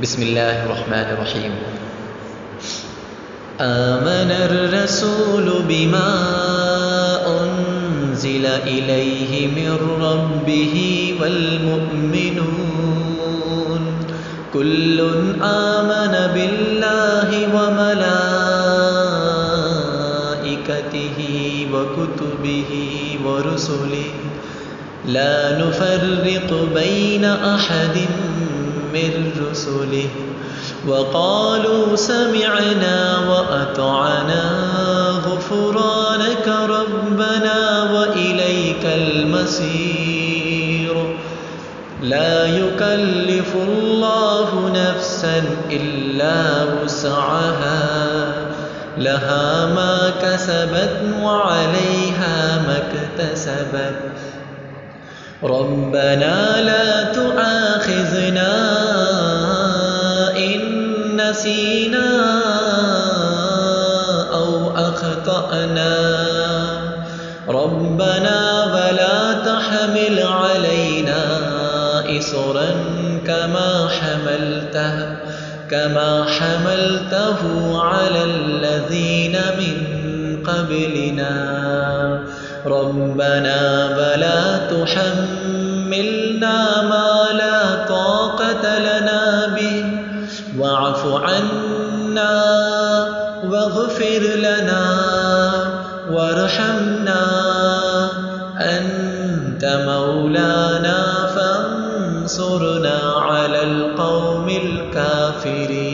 बिस्मिल्लाहिर रहमानिर रहीम। आमनर रसूलु बिमा उन्ज़िला इलैहि मिर रब्बिहि वल मुअ्मिनून कुल्लुन आमन बिल्लाहि व मलाइकतिहि व कुतुबिहि व रुसुलिहि ला नुफ़र्रिक़ु बैन अहदिन मिर रुसुलिहि वक़ालू समिअना व अतअना गुफ़्रानक रब्बना व इलैकल मसीर। ला युकल्लिफ़ुल्लाहु नफ़्सन इल्ला वुस्अहा लहा मा कसबत व अलैहा मक्तसबत। रब्बना ला तुआखिज़ना इन नसीना औ अख़तअना रब्बना वला तहमिल अलैना इसरन कमा हमलतहु अलल लज़ीन मिन क़ब्लिना रब्बना वला तुहम्मिलना मा ला ताक़त लना बिहि वअफ़ु अन्ना वग़फ़िर लना वरहमना अन्त मौलाना फंसुरना अलल क़ौमिल काफ़िरीन।